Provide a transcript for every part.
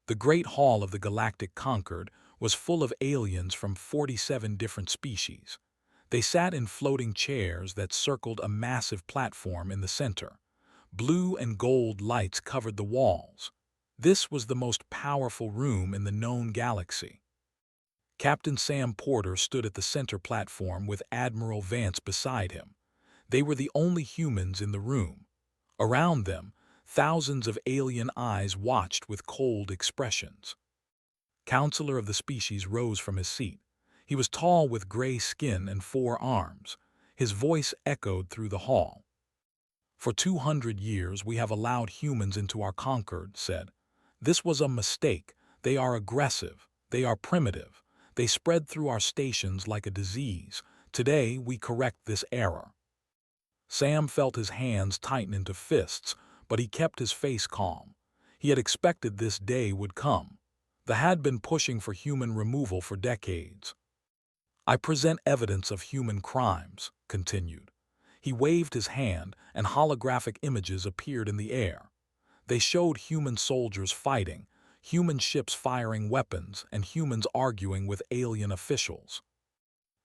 The Great Hall of the Galactic Concord was full of aliens from 47 different species. They sat in floating chairs that circled a massive platform in the center. Blue and gold lights covered the walls. This was the most powerful room in the known galaxy. Captain Sam Porter stood at the center platform with Admiral Vance beside him. They were the only humans in the room. Around them, thousands of alien eyes watched with cold expressions. Counselor of the species rose from his seat. He was tall with gray skin and 4 arms. His voice echoed through the hall. For 200 years we have allowed humans into our Concord, said. This was a mistake. They are aggressive. They are primitive. They spread through our stations like a disease. Today we correct this error. Sam felt his hands tighten into fists, but he kept his face calm. He had expected this day would come. They had been pushing for human removal for decades. I present evidence of human crimes, continued. He waved his hand, and holographic images appeared in the air. They showed human soldiers fighting, human ships firing weapons, and humans arguing with alien officials.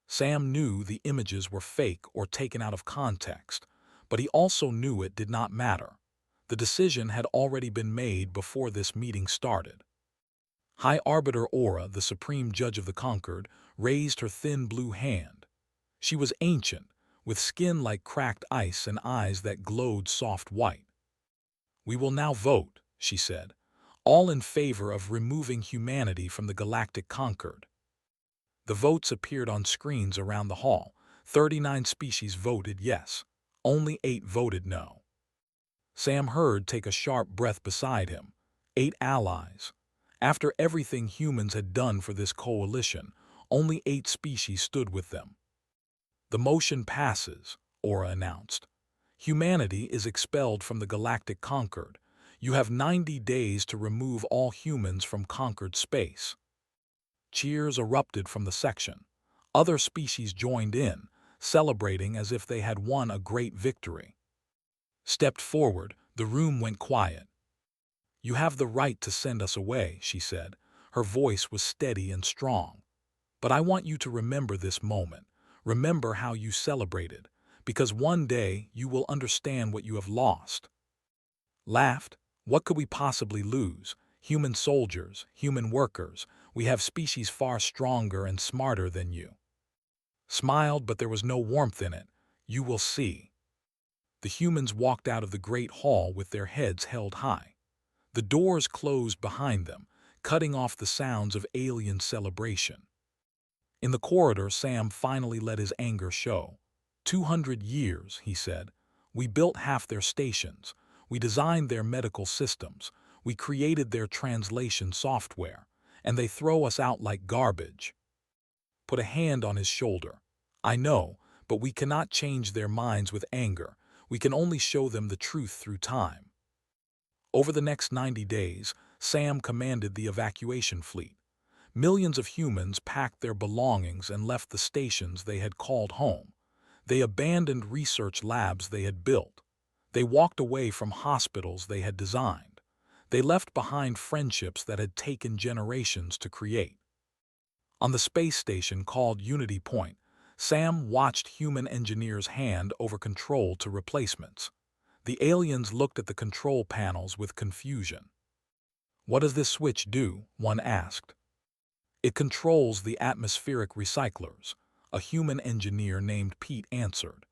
Sam knew the images were fake or taken out of context, but he also knew it did not matter. The decision had already been made before this meeting started. High Arbiter Aura, the supreme judge of the Concord, raised her thin blue hand. She was ancient, with skin like cracked ice and eyes that glowed soft white. We will now vote, she said, all in favor of removing humanity from the Galactic Concord. The votes appeared on screens around the hall. 39 species voted yes. Only 8 voted no. Sam heard take a sharp breath beside him. 8 allies. After everything humans had done for this coalition, only 8 species stood with them. The motion passes, Aura announced. Humanity is expelled from the Galactic Concord. You have 90 days to remove all humans from Concord space. Cheers erupted from the section. Other species joined in, celebrating as if they had won a great victory. Stepped forward, the room went quiet. You have the right to send us away, she said. Her voice was steady and strong. But I want you to remember this moment. Remember how you celebrated, because one day you will understand what you have lost. Laughed. What could we possibly lose? Human soldiers, human workers. We have species far stronger and smarter than you. Smiled, but there was no warmth in it. You will see. The humans walked out of the great hall with their heads held high. The doors closed behind them, cutting off the sounds of alien celebration. In the corridor, Sam finally let his anger show. 200 years, he said. We built half their stations. We designed their medical systems. We created their translation software. And they throw us out like garbage. Put a hand on his shoulder. I know, but we cannot change their minds with anger. We can only show them the truth through time. Over the next 90 days, Sam commanded the evacuation fleet. Millions of humans packed their belongings and left the stations they had called home. They abandoned research labs they had built. They walked away from hospitals they had designed. They left behind friendships that had taken generations to create. On the space station called Unity Point, Sam watched human engineers hand over control to replacements. The aliens looked at the control panels with confusion. What does this switch do? One asked. It controls the atmospheric recyclers, a human engineer named Pete answered.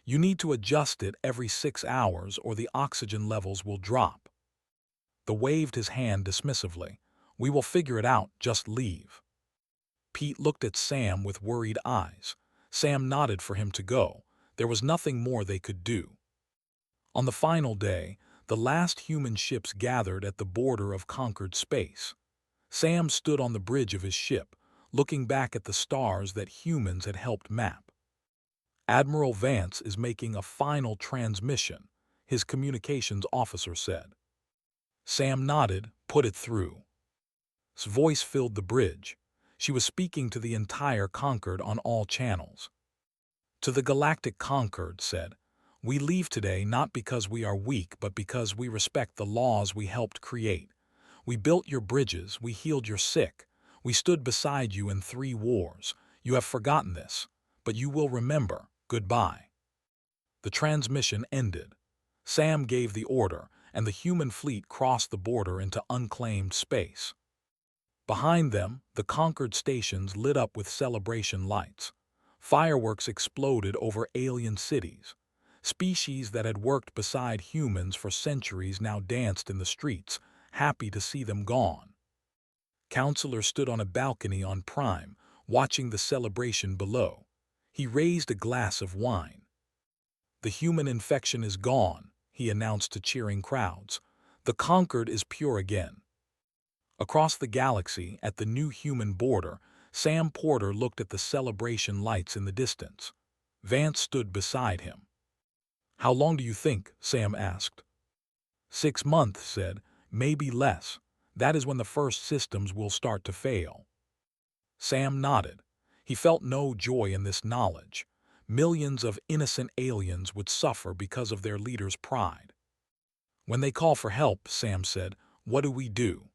You need to adjust it every 6 hours or the oxygen levels will drop. The waved his hand dismissively. We will figure it out, just leave. Pete looked at Sam with worried eyes. Sam nodded for him to go. There was nothing more they could do. On the final day, the last human ships gathered at the border of conquered space. Sam stood on the bridge of his ship, looking back at the stars that humans had helped map. Admiral Vance is making a final transmission, his communications officer said. Sam nodded, put it through. His voice filled the bridge. She was speaking to the entire Concord on all channels. To the Galactic Concord said, we leave today not because we are weak but because we respect the laws we helped create. We built your bridges, we healed your sick. We stood beside you in 3 wars. You have forgotten this, but you will remember. Goodbye." The transmission ended. Sam gave the order, and the human fleet crossed the border into unclaimed space. Behind them, the conquered stations lit up with celebration lights. Fireworks exploded over alien cities. Species that had worked beside humans for centuries now danced in the streets, happy to see them gone. Counselor stood on a balcony on Prime, watching the celebration below. He raised a glass of wine. "The human infection is gone," he announced to cheering crowds. "The conquered is pure again." Across the galaxy, at the new human border, Sam Porter looked at the celebration lights in the distance. Vance stood beside him. "How long do you think?" Sam asked. 6 months, said. "Maybe less. That is when the first systems will start to fail." Sam nodded. He felt no joy in this knowledge. Millions of innocent aliens would suffer because of their leader's pride. "When they call for help," Sam said, "what do we do?"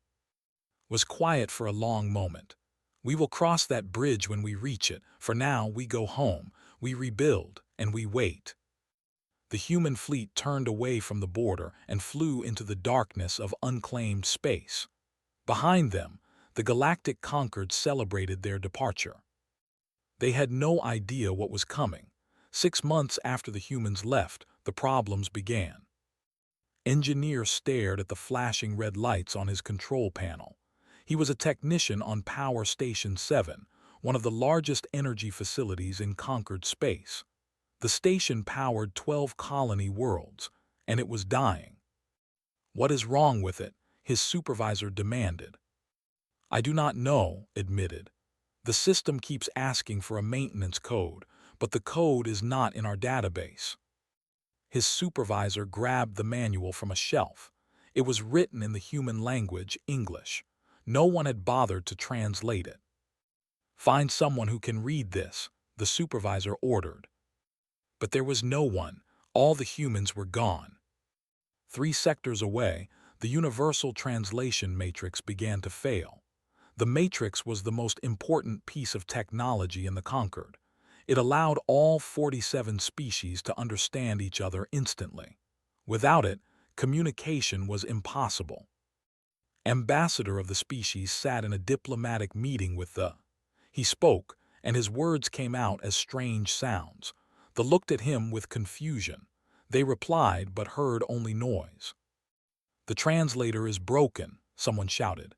Was quiet for a long moment. "We will cross that bridge when we reach it. For now, we go home, we rebuild, and we wait." The human fleet turned away from the border and flew into the darkness of unclaimed space. Behind them, the galactic conquered celebrated their departure. They had no idea what was coming. 6 months after the humans left, the problems began. Engineer stared at the flashing red lights on his control panel. He was a technician on Power Station 7, one of the largest energy facilities in conquered space. The station powered 12 colony worlds, and it was dying. "What is wrong with it?" his supervisor demanded. "I do not know," admitted. "The system keeps asking for a maintenance code, but the code is not in our database." His supervisor grabbed the manual from a shelf. It was written in the human language, English. No one had bothered to translate it. "Find someone who can read this," the supervisor ordered. But there was no one. All the humans were gone. 3 sectors away, the universal translation matrix began to fail. The matrix was the most important piece of technology in the conquered. It allowed all 47 species to understand each other instantly. Without it, communication was impossible. Ambassador of the species sat in a diplomatic meeting with the. He spoke, and his words came out as strange sounds. They looked at him with confusion. They replied but heard only noise. "The translator is broken," someone shouted.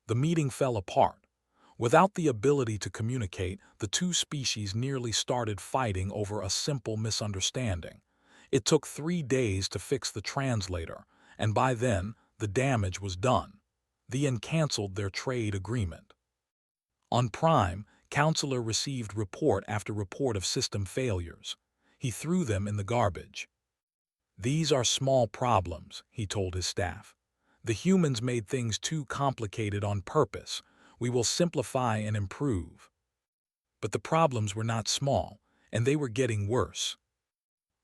The meeting fell apart. Without the ability to communicate, the 2 species nearly started fighting over a simple misunderstanding. It took 3 days to fix the translator, and by then, the damage was done. The UN canceled their trade agreement. On Prime, Counselor received report after report of system failures. He threw them in the garbage. "These are small problems," he told his staff. "The humans made things too complicated on purpose. We will simplify and improve." But the problems were not small, and they were getting worse.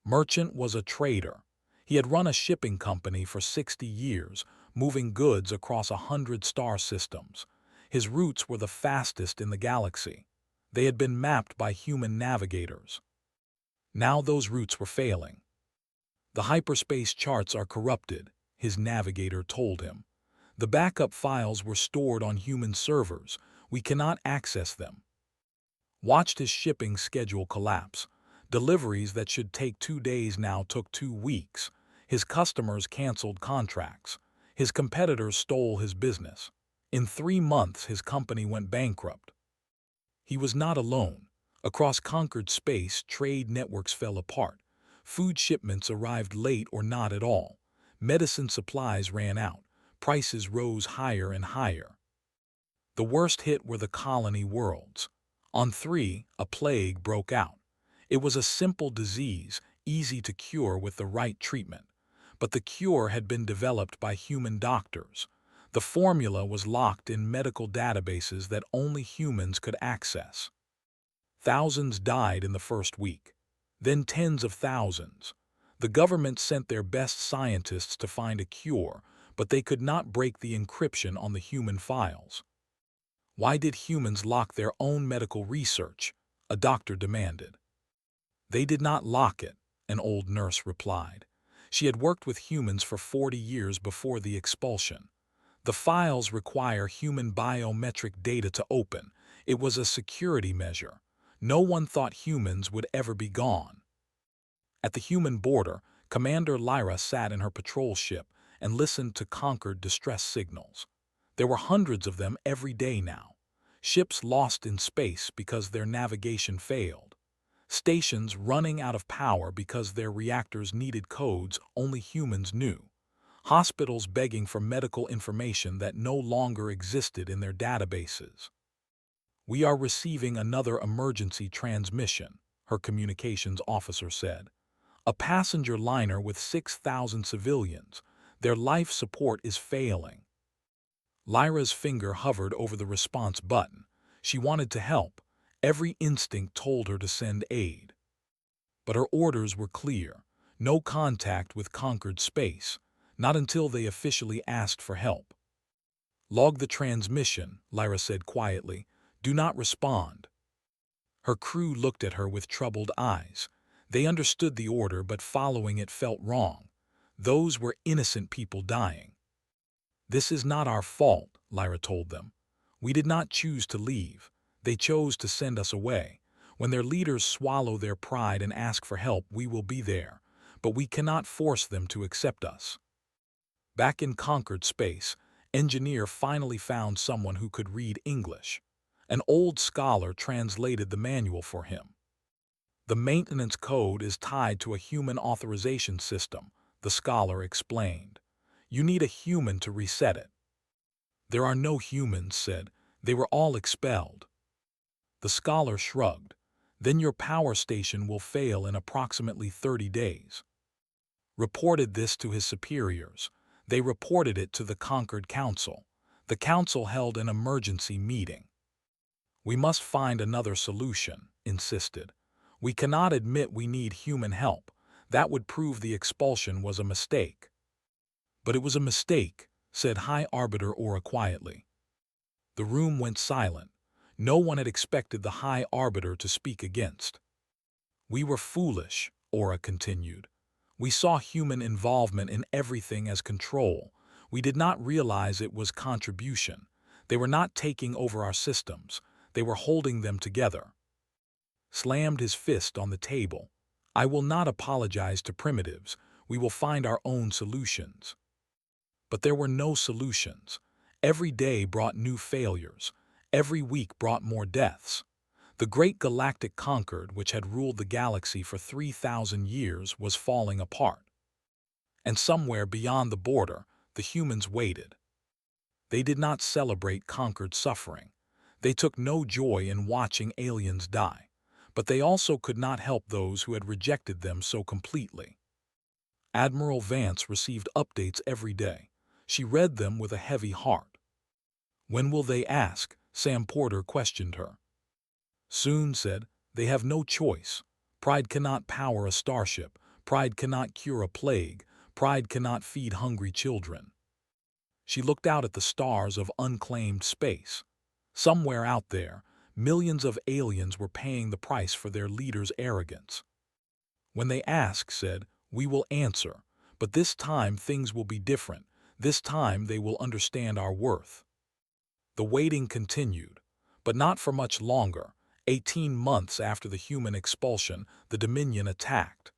Merchant was a trader. He had run a shipping company for 60 years, moving goods across 100 star systems. His routes were the fastest in the galaxy. They had been mapped by human navigators. Now those routes were failing. "The hyperspace charts are corrupted," his navigator told him. "The backup files were stored on human servers. We cannot access them." Watched his shipping schedule collapse. Deliveries that should take 2 days now took 2 weeks. His customers canceled contracts. His competitors stole his business. In 3 months, his company went bankrupt. He was not alone. Across conquered space, trade networks fell apart. Food shipments arrived late or not at all. Medicine supplies ran out. Prices rose higher and higher. The worst hit were the colony worlds. On 3, a plague broke out. It was a simple disease, easy to cure with the right treatment. But the cure had been developed by human doctors. The formula was locked in medical databases that only humans could access. Thousands died in the first week. Then tens of thousands. The government sent their best scientists to find a cure, but they could not break the encryption on the human files. Why did humans lock their own medical research? A doctor demanded. They did not lock it, an old nurse replied. She had worked with humans for 40 years before the expulsion. The files require human biometric data to open. It was a security measure. No one thought humans would ever be gone. At the human border, Commander Lyra sat in her patrol ship and listened to Concord distress signals. There were hundreds of them every day now. Ships lost in space because their navigation failed. Stations running out of power because their reactors needed codes only humans knew. Hospitals begging for medical information that no longer existed in their databases. "We are receiving another emergency transmission," her communications officer said. "A passenger liner with 6,000 civilians. Their life support is failing." Lyra's finger hovered over the response button. She wanted to help. Every instinct told her to send aid. But her orders were clear. No contact with conquered space, not until they officially asked for help. "Log the transmission," Lyra said quietly. "Do not respond." Her crew looked at her with troubled eyes. They understood the order, but following it felt wrong. Those were innocent people dying. "This is not our fault," Lyra told them. "We did not choose to leave. They chose to send us away. When their leaders swallow their pride and ask for help, we will be there. But we cannot force them to accept us." Back in conquered space, Engineer finally found someone who could read English. An old scholar translated the manual for him. "The maintenance code is tied to a human authorization system," the scholar explained. "You need a human to reset it." "There are no humans," said. "They were all expelled." The scholar shrugged. "Then your power station will fail in approximately 30 days. Reported this to his superiors. They reported it to the Conquered Council. The council held an emergency meeting. "We must find another solution," insisted. "We cannot admit we need human help. That would prove the expulsion was a mistake." "But it was a mistake," said High Arbiter Aura quietly. The room went silent. No one had expected the High Arbiter to speak against. "We were foolish," Aura continued. "We saw human involvement in everything as control. We did not realize it was contribution. They were not taking over our systems. They were holding them together." Slammed his fist on the table. "I will not apologize to primitives. We will find our own solutions." But there were no solutions. Every day brought new failures. Every week brought more deaths. The great galactic Concord, which had ruled the galaxy for 3,000 years, was falling apart. And somewhere beyond the border, the humans waited. They did not celebrate conquered suffering. They took no joy in watching aliens die. But they also could not help those who had rejected them so completely. Admiral Vance received updates every day. She read them with a heavy heart. "When will they ask?" Sam Porter questioned her. "Soon," said. "They have no choice. Pride cannot power a starship. Pride cannot cure a plague. Pride cannot feed hungry children." She looked out at the stars of unclaimed space. Somewhere out there, millions of aliens were paying the price for their leaders' arrogance. "When they ask," said, "we will answer. But this time things will be different. This time they will understand our worth." The waiting continued, but not for much longer. 18 months after the human expulsion, the Dominion attacked.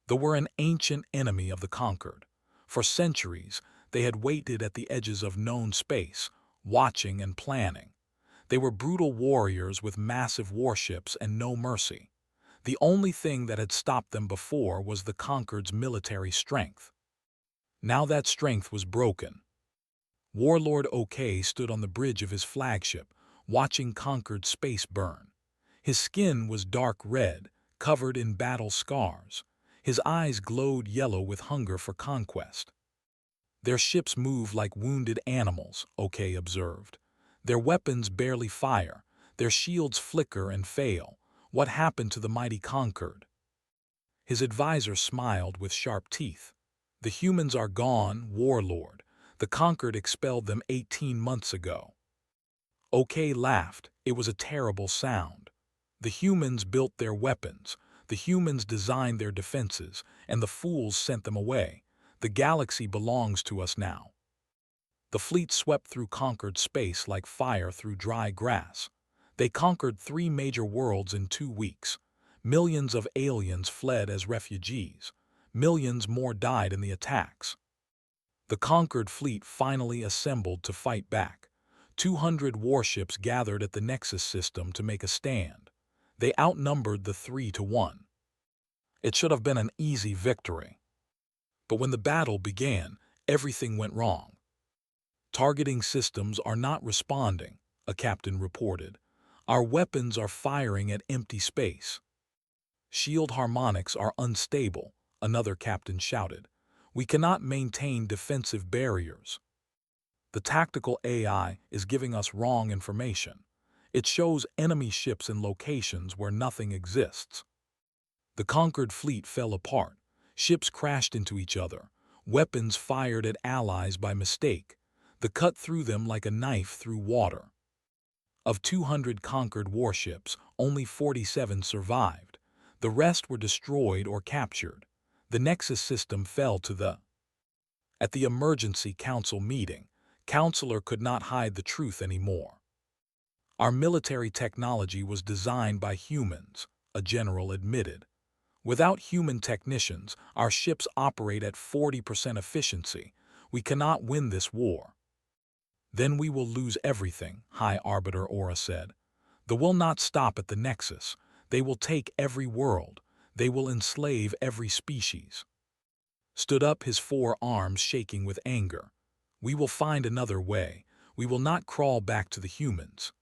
They were an ancient enemy of the conquered. For centuries, they had waited at the edges of known space, watching and planning. They were brutal warriors with massive warships and no mercy. The only thing that had stopped them before was the conquered's military strength. Now that strength was broken. Warlord OK stood on the bridge of his flagship, watching conquered space burn. His skin was dark red, covered in battle scars. His eyes glowed yellow with hunger for conquest. "Their ships move like wounded animals," OK observed. "Their weapons barely fire. Their shields flicker and fail. What happened to the mighty conquered?" His advisor smiled with sharp teeth. "The humans are gone, Warlord. The Conquered expelled them 18 months ago. OK laughed. It was a terrible sound. The humans built their weapons, the humans designed their defenses, and the fools sent them away. The galaxy belongs to us now. The fleet swept through conquered space like fire through dry grass. They conquered 3 major worlds in 2 weeks. Millions of aliens fled as refugees. Millions more died in the attacks. The conquered fleet finally assembled to fight back. 200 warships gathered at the Nexus system to make a stand. They outnumbered the 3 to 1. It should have been an easy victory. But when the battle began, everything went wrong. Targeting systems are not responding, a captain reported. Our weapons are firing at empty space. Shield harmonics are unstable, another captain shouted. We cannot maintain defensive barriers. The tactical AI is giving us wrong information. It shows enemy ships in locations where nothing exists. The conquered fleet fell apart. Ships crashed into each other. Weapons fired at allies by mistake. The cut through them like a knife through water. Of 200 conquered warships, only 47 survived. The rest were destroyed or captured. The Nexus system fell to the... At the emergency council meeting, Counselor could not hide the truth anymore. Our military technology was designed by humans, a general admitted. Without human technicians, our ships operate at 40% efficiency. We cannot win this war. Then we will lose everything, High Arbiter Aura said. They will not stop at the Nexus. They will take every world. They will enslave every species. Stood up, his 4 arms shaking with anger. We will find another way. We will not crawl back to the humans.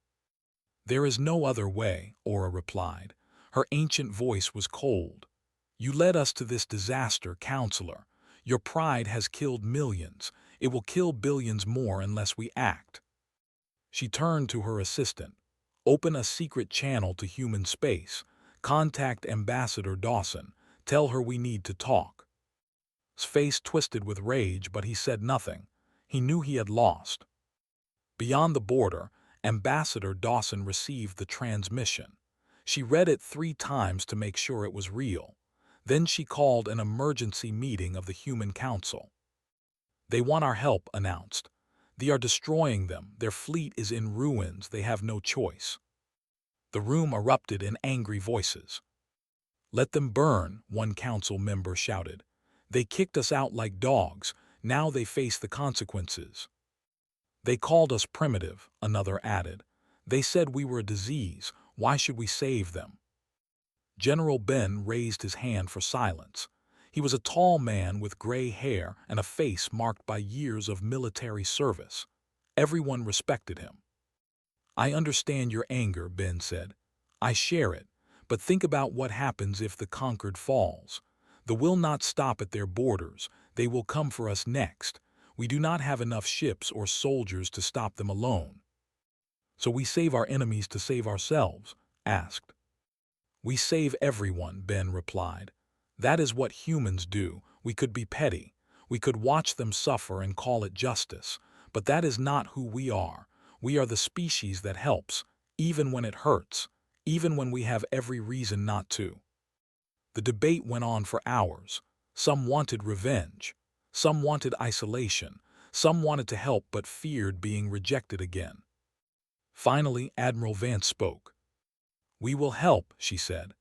There is no other way, Aura replied. Her ancient voice was cold. You led us to this disaster, Counselor. Your pride has killed millions. It will kill billions more unless we act. She turned to her assistant. Open a secret channel to human space. Contact Ambassador Dawson. Tell her we need to talk. His face twisted with rage, but he said nothing. He knew he had lost. Beyond the border, Ambassador Dawson received the transmission. She read it 3 times to make sure it was real. Then she called an emergency meeting of the Human Council. They want our help, announced. They are destroying them. Their fleet is in ruins. They have no choice. The room erupted in angry voices. Let them burn, one council member shouted. They kicked us out like dogs. Now they face the consequences. They called us primitive, another added. They said we were a disease. Why should we save them? General Ben raised his hand for silence. He was a tall man with gray hair and a face marked by years of military service. Everyone respected him. I understand your anger, Ben said. I share it, but think about what happens if the conquered falls. They will not stop at their borders. They will come for us next. We do not have enough ships or soldiers to stop them alone. So we save our enemies to save ourselves? Asked. We save everyone, Ben replied. That is what humans do. We could be petty. We could watch them suffer and call it justice. But that is not who we are. We are the species that helps, even when it hurts, even when we have every reason not to. The debate went on for hours. Some wanted revenge. Some wanted isolation. Some wanted to help but feared being rejected again. Finally, Admiral Vance spoke. We will help, she said,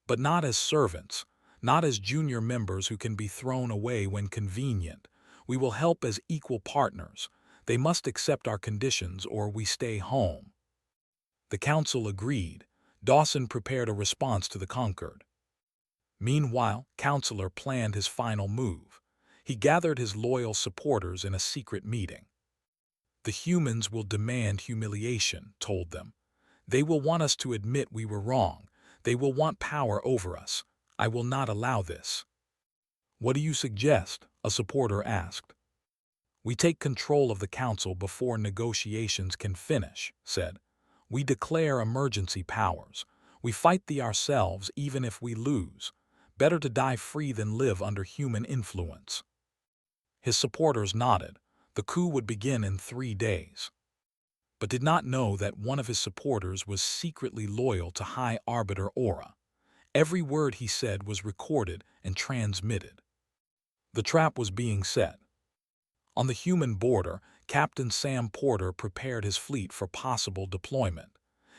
but not as servants, not as junior members who can be thrown away when convenient. We will help as equal partners. They must accept our conditions or we stay home. The council agreed. Dawson prepared a response to the conquered. Meanwhile, Counselor planned his final move. He gathered his loyal supporters in a secret meeting. The humans will demand humiliation, told them. They will want us to admit we were wrong. They will want power over us. I will not allow this. What do you suggest? A supporter asked. We take control of the council before negotiations can finish, said. We declare emergency powers. We fight the ourselves even if we lose. Better to die free than live under human influence. His supporters nodded. The coup would begin in 3 days, but did not know that one of his supporters was secretly loyal to High Arbiter Aura. Every word he said was recorded and transmitted. The trap was being set. On the human border, Captain Sam Porter prepared his fleet for possible deployment.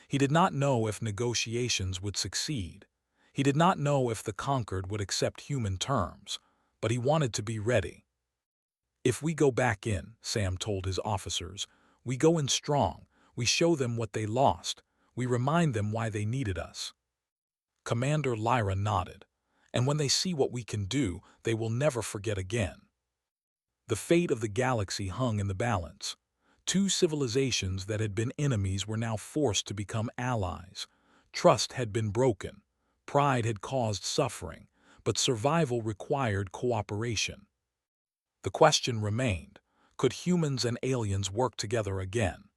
He did not know if negotiations would succeed. He did not know if the conquered would accept human terms, but he wanted to be ready. "If we go back in," Sam told his officers, "we go in strong, we show them what they lost, we remind them why they needed us." Commander Lyra nodded, "And when they see what we can do, they will never forget again." The fate of the galaxy hung in the balance. Two civilizations that had been enemies were now forced to become allies. Trust had been broken. Pride had caused suffering, but survival required cooperation. The question remained, could humans and aliens work together again?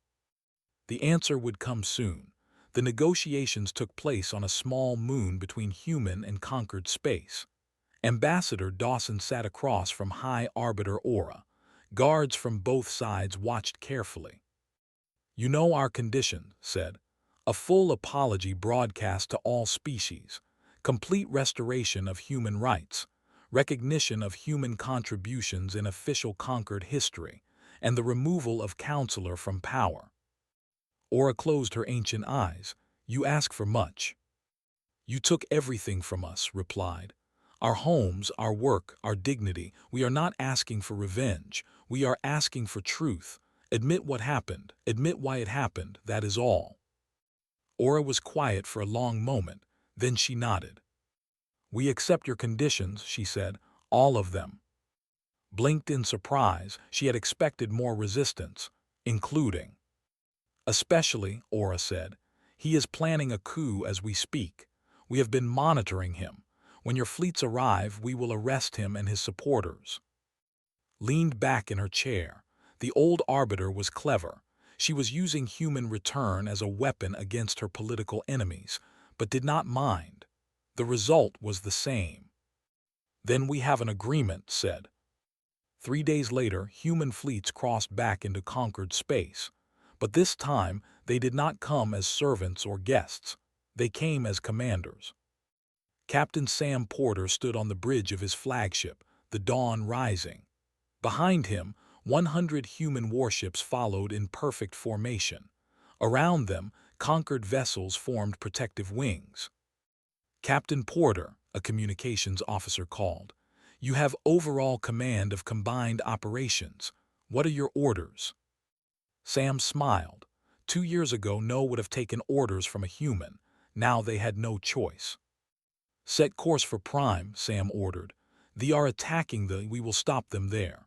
The answer would come soon. The negotiations took place on a small moon between human and conquered space. Ambassador Dawson sat across from High Arbiter Aura. Guards from both sides watched carefully. "You know our condition," said. "A full apology broadcast to all species, complete restoration of human rights, recognition of human contributions in official conquered history, and the removal of Counselor from power." Aura closed her ancient eyes. "You ask for much." "You took everything from us," replied. "Our homes, our work, our dignity. We are not asking for revenge. We are asking for truth. Admit what happened. Admit why it happened. That is all." Aura was quiet for a long moment. Then she nodded. "We accept your conditions," she said. "All of them." Blinked in surprise. She had expected more resistance, including. "Especially," Aura said. "He is planning a coup as we speak. We have been monitoring him. When your fleets arrive, we will arrest him and his supporters." Leaned back in her chair. The old arbiter was clever. She was using human return as a weapon against her political enemies, but did not mind. The result was the same. "Then we have an agreement," said. 3 days later, human fleets crossed back into conquered space. But this time, they did not come as servants or guests. They came as commanders. Captain Sam Porter stood on the bridge of his flagship, the Dawn Rising. Behind him, 100 human warships followed in perfect formation. Around them, conquered vessels formed protective wings. "Captain Porter," a communications officer called, "you have overall command of combined operations. What are your orders?" Sam smiled. 2 years ago, No would have taken orders from a human. Now they had no choice. "Set course for Prime," Sam ordered. "They are attacking we will stop them there."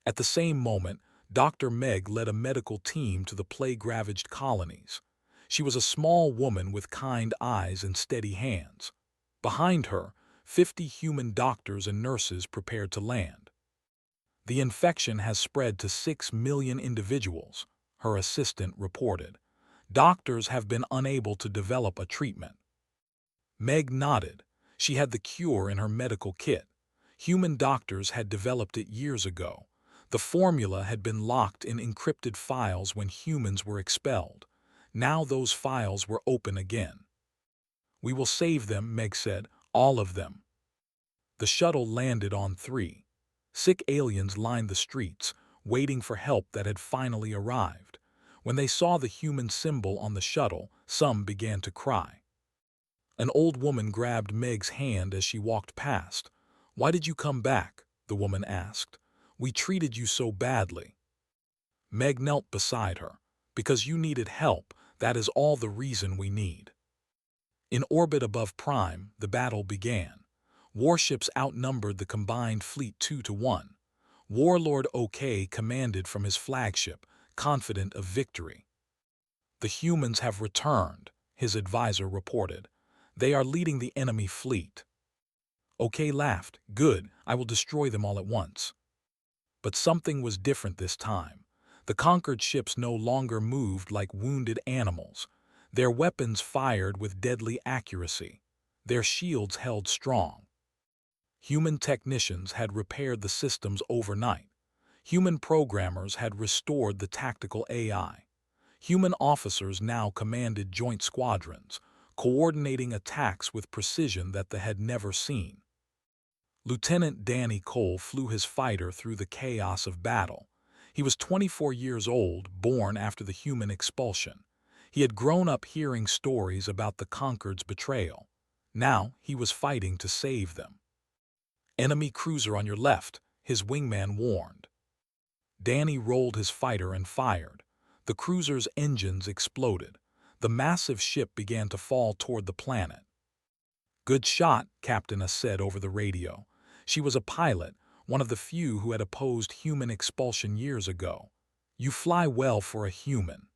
At the same moment, Dr. Meg led a medical team to the plague-ravaged colonies. She was a small woman with kind eyes and steady hands. Behind her, 50 human doctors and nurses prepared to land. "The infection has spread to 6 million individuals," her assistant reported. "Doctors have been unable to develop a treatment." Meg nodded. She had the cure in her medical kit. Human doctors had developed it years ago. The formula had been locked in encrypted files when humans were expelled. Now those files were open again. "We will save them," Meg said. "All of them." The shuttle landed on 3. Sick aliens lined the streets, waiting for help that had finally arrived. When they saw the human symbol on the shuttle, some began to cry. An old woman grabbed Meg's hand as she walked past. "Why did you come back?" the woman asked. "We treated you so badly." Meg knelt beside her. "Because you needed help, that is all the reason we need." In orbit above Prime, the battle began. Warships outnumbered the combined fleet 2-1. Warlord OK commanded from his flagship, confident of victory. "The humans have returned," his advisor reported. "They are leading the enemy fleet." OK laughed. "Good, I will destroy them all at once." But something was different this time. The conquered ships no longer moved like wounded animals. Their weapons fired with deadly accuracy. Their shields held strong. Human technicians had repaired the systems overnight. Human programmers had restored the tactical AI. Human officers now commanded joint squadrons, coordinating attacks with precision that they had never seen. Lieutenant Danny Cole flew his fighter through the chaos of battle. He was 24 years old, born after the human expulsion. He had grown up hearing stories about the Conquered's betrayal. Now he was fighting to save them. "Enemy cruiser on your left," his wingman warned. Danny rolled his fighter and fired. The cruiser's engines exploded. The massive ship began to fall toward the planet. "Good shot," Captain said over the radio. She was a pilot, one of the few who had opposed human expulsion years ago. "You fly well for a human."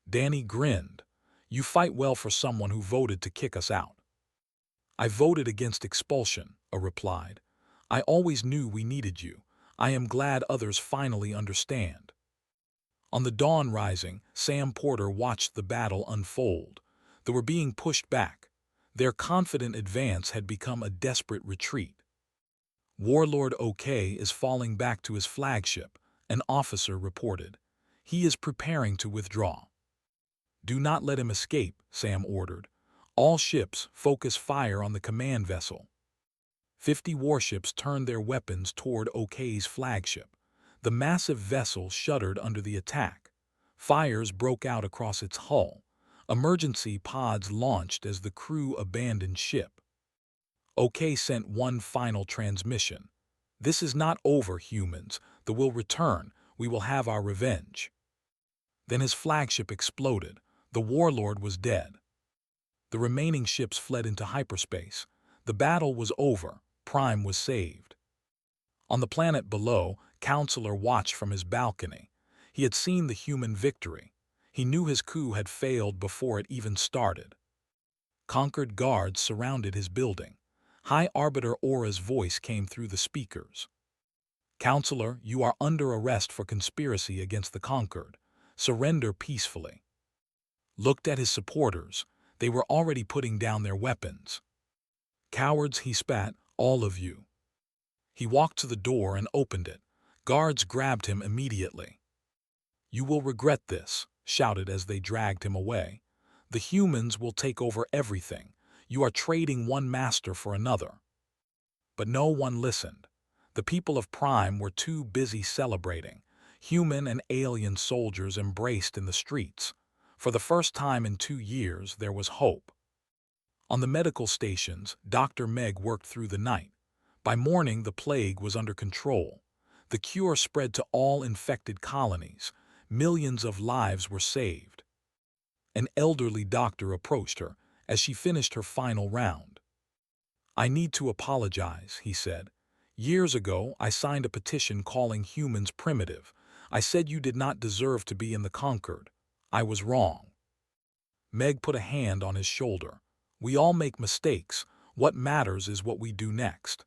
Danny grinned. "You fight well for someone who voted to kick us out." "I voted against expulsion," replied. "I always knew we needed you. I am glad others finally understand." On the dawn rising, Sam Porter watched the battle unfold. They were being pushed back. Their confident advance had become a desperate retreat. "Warlord OK is falling back to his flagship," an officer reported. "He is preparing to withdraw." "Do not let him escape," Sam ordered. "All ships focus fire on the command vessel." 50 warships turned their weapons toward OK's flagship. The massive vessel shuddered under the attack. Fires broke out across its hull. Emergency pods launched as the crew abandoned ship. OK sent one final transmission. "This is not over, humans. They will return. We will have our revenge." Then his flagship exploded. The warlord was dead. The remaining ships fled into hyperspace. The battle was over. Prime was saved. On the planet below, Counselor watched from his balcony. He had seen the human victory. He knew his coup had failed before it even started. Conquered guards surrounded his building. High Arbiter Aura's voice came through the speakers. "Counselor, you are under arrest for conspiracy against the Conquered. Surrender peacefully." Looked at his supporters. They were already putting down their weapons. "Cowards," he spat, "all of you." He walked to the door and opened it. Guards grabbed him immediately. "You will regret this," shouted as they dragged him away. "The humans will take over everything. You are trading one master for another." But no one listened. The people of Prime were too busy celebrating. Human and alien soldiers embraced in the streets. For the first time in 2 years, there was hope. On the medical stations, Dr. Meg worked through the night. By morning, the plague was under control. The cure spread to all infected colonies. Millions of lives were saved. An elderly doctor approached her as she finished her final round. "I need to apologize," he said. "Years ago, I signed a petition calling humans primitive. I said you did not deserve to be in the Conquered. I was wrong." Meg put a hand on his shoulder. "We all make mistakes. What matters is what we do next."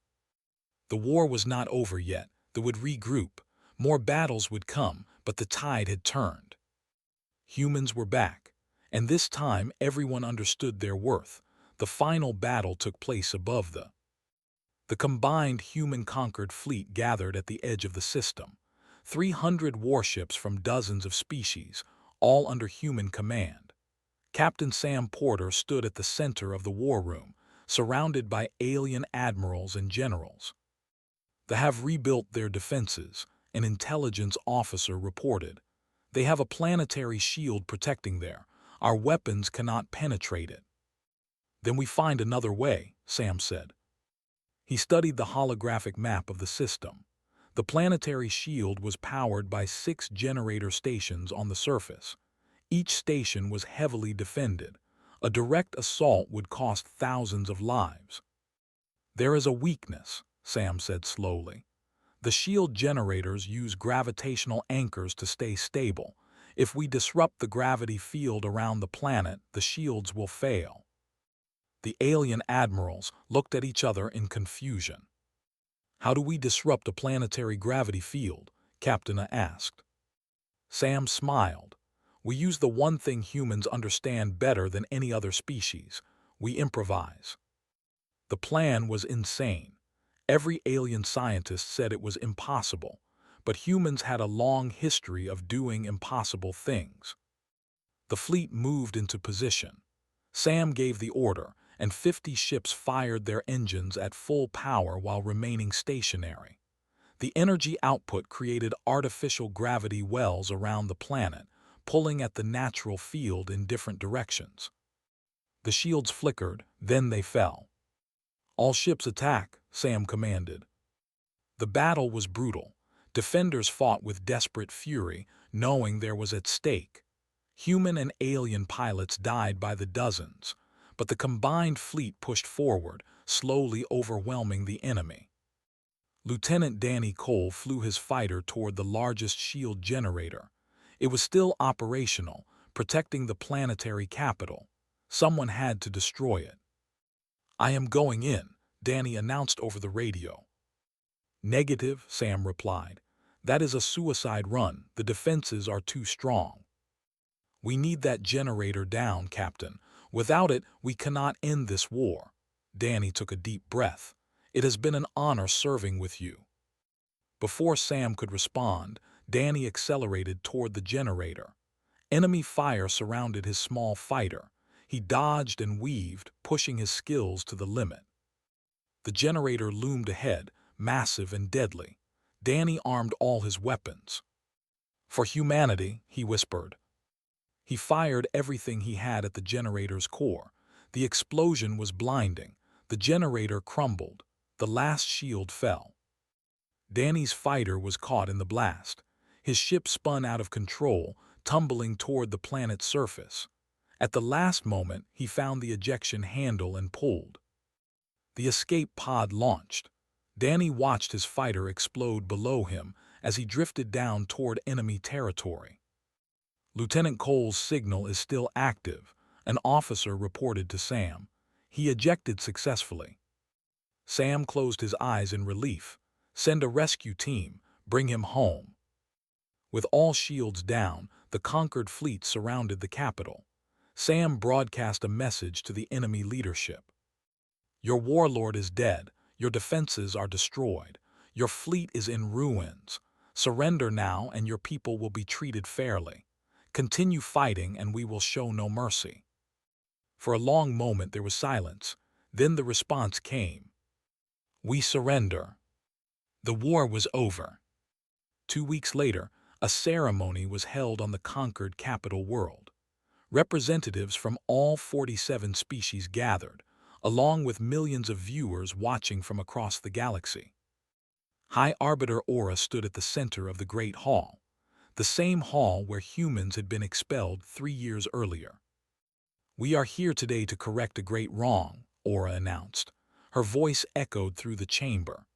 The war was not over yet. They would regroup. More battles would come, but the tide had turned. Humans were back, and this time everyone understood their worth. The final battle took place above the combined human-conquered fleet gathered at the edge of the system. 300 warships from dozens of species, all under human command. Captain Sam Porter stood at the center of the war room, surrounded by alien admirals and generals. "They have rebuilt their defenses," an intelligence officer reported. "They have a planetary shield protecting there. Our weapons cannot penetrate it." "Then we find another way," Sam said. He studied the holographic map of the system. The planetary shield was powered by 6 generator stations on the surface. Each station was heavily defended. A direct assault would cost thousands of lives. "There is a weakness," Sam said slowly. "The shield generators use gravitational anchors to stay stable. If we disrupt the gravity field around the planet, the shields will fail." The alien admirals looked at each other in confusion. "How do we disrupt a planetary gravity field?" Captain asked. Sam smiled. "We use the one thing humans understand better than any other species. We improvise." The plan was insane. Every alien scientist said it was impossible. but humans had a long history of doing impossible things. The fleet moved into position. Sam gave the order, and 50 ships fired their engines at full power while remaining stationary. The energy output created artificial gravity wells around the planet, pulling at the natural field in different directions. The shields flickered, then they fell. "All ships attack," Sam commanded. The battle was brutal. Defenders fought with desperate fury, knowing there was at stake. Human and alien pilots died by the dozens, but the combined fleet pushed forward, slowly overwhelming the enemy. Lieutenant Danny Cole flew his fighter toward the largest shield generator. It was still operational, protecting the planetary capital. Someone had to destroy it. "I am going in," Danny announced over the radio. "Negative," Sam replied. "That is a suicide run. The defenses are too strong." "We need that generator down, Captain. Without it, we cannot end this war." Danny took a deep breath. "It has been an honor serving with you." Before Sam could respond, Danny accelerated toward the generator. Enemy fire surrounded his small fighter. He dodged and weaved, pushing his skills to the limit. The generator loomed ahead, massive and deadly. Danny armed all his weapons. "For humanity," he whispered. He fired everything he had at the generator's core. The explosion was blinding. The generator crumbled. The last shield fell. Danny's fighter was caught in the blast. His ship spun out of control, tumbling toward the planet's surface. At the last moment, he found the ejection handle and pulled. The escape pod launched. Danny watched his fighter explode below him as he drifted down toward enemy territory. "Lieutenant Cole's signal is still active," an officer reported to Sam. "He ejected successfully." Sam closed his eyes in relief. "Send a rescue team. Bring him home." With all shields down, the conquered fleet surrounded the capital. Sam broadcast a message to the enemy leadership. "Your warlord is dead. Your defenses are destroyed. Your fleet is in ruins. Surrender now and your people will be treated fairly. Continue fighting and we will show no mercy." For a long moment there was silence. Then the response came. "We surrender." The war was over. 2 weeks later, a ceremony was held on the conquered capital world. Representatives from all 47 species gathered, along with millions of viewers watching from across the galaxy. High Arbiter Aura stood at the center of the Great Hall, the same hall where humans had been expelled 3 years earlier. "We are here today to correct a great wrong," Aura announced. Her voice echoed through the chamber.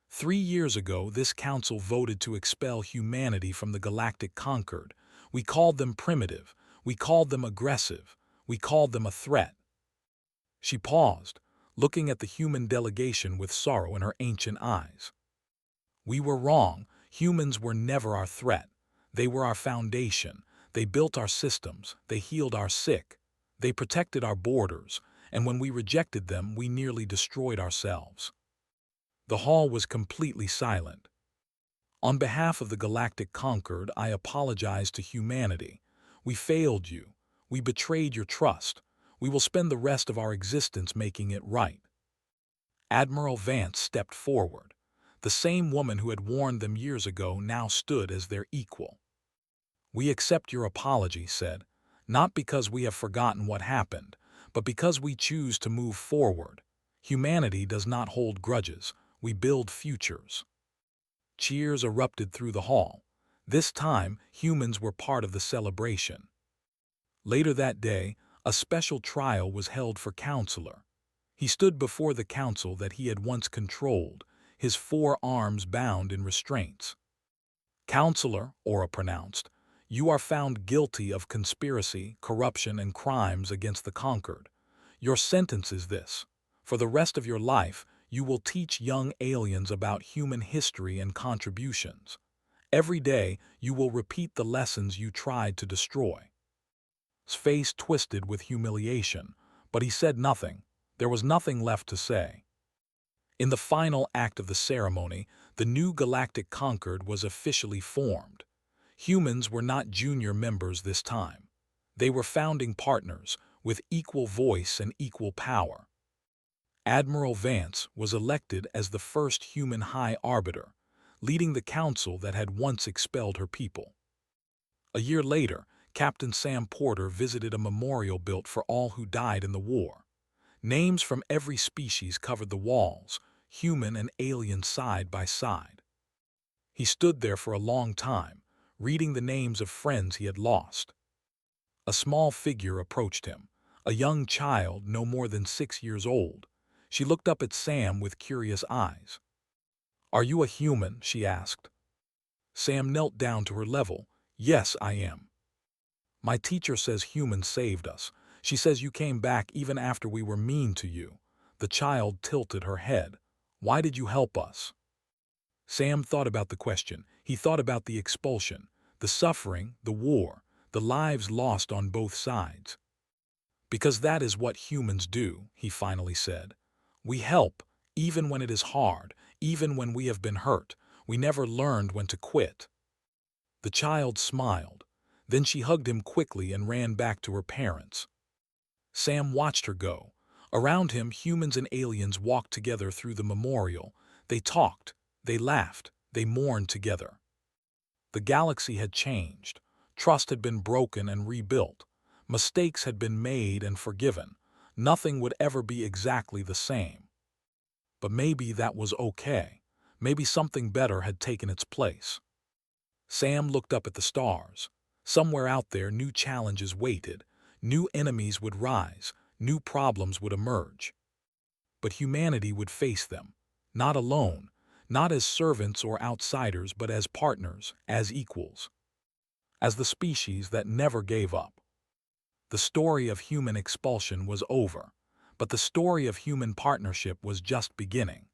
3 years ago, this council voted to expel humanity from the Galactic Concord. We called them primitive. We called them aggressive. We called them a threat. She paused, looking at the human delegation with sorrow in her ancient eyes. "We were wrong. Humans were never our threat. They were our foundation. They built our systems. They healed our sick. They protected our borders. And when we rejected them, we nearly destroyed ourselves." The hall was completely silent. "On behalf of the Galactic Concord, I apologize to humanity. We failed you. We betrayed your trust. We will spend the rest of our existence making it right." Admiral Vance stepped forward. The same woman who had warned them years ago now stood as their equal. "We accept your apology," said, "not because we have forgotten what happened, but because we choose to move forward. Humanity does not hold grudges. We build futures." Cheers erupted through the hall. This time, humans were part of the celebration. Later that day, a special trial was held for Counselor. He stood before the council that he had once controlled, his 4 arms bound in restraints. "Counselor," Aura pronounced, "you are found guilty of conspiracy, corruption, and crimes against the Conquered. Your sentence is this: for the rest of your life, you will teach young aliens about human history and contributions. Every day, you will repeat the lessons you tried to destroy." His face twisted with humiliation, but he said nothing. There was nothing left to say. In the final act of the ceremony, The new Galactic Concord was officially formed. Humans were not junior members this time. They were founding partners, with equal voice and equal power. Admiral Vance was elected as the first human High Arbiter, leading the council that had once expelled her people. A year later, Captain Sam Porter visited a memorial built for all who died in the war. Names from every species covered the walls, human and alien side by side. He stood there for a long time, reading the names of friends he had lost. A small figure approached him, a young child no more than 6 years old. She looked up at Sam with curious eyes. "Are you a human?" she asked. Sam knelt down to her level. "Yes, I am. My teacher says humans saved us. She says you came back even after we were mean to you." The child tilted her head. "Why did you help us?" Sam thought about the question. He thought about the expulsion, the suffering, the war, the lives lost on both sides. "Because that is what humans do," he finally said. "We help, even when it is hard, even when we have been hurt. We never learned when to quit." The child smiled. Then she hugged him quickly and ran back to her parents. Sam watched her go. Around him, humans and aliens walked together through the memorial. They talked, they laughed, they mourned together. The galaxy had changed. Trust had been broken and rebuilt. Mistakes had been made and forgiven. Nothing would ever be exactly the same. But maybe that was okay. Maybe something better had taken its place. Sam looked up at the stars. Somewhere out there, new challenges waited. New enemies would rise. New problems would emerge. But humanity would face them. Not alone. Not as servants or outsiders, but as partners, as equals. As the species that never gave up. The story of human expulsion was over, but the story of human partnership was just beginning.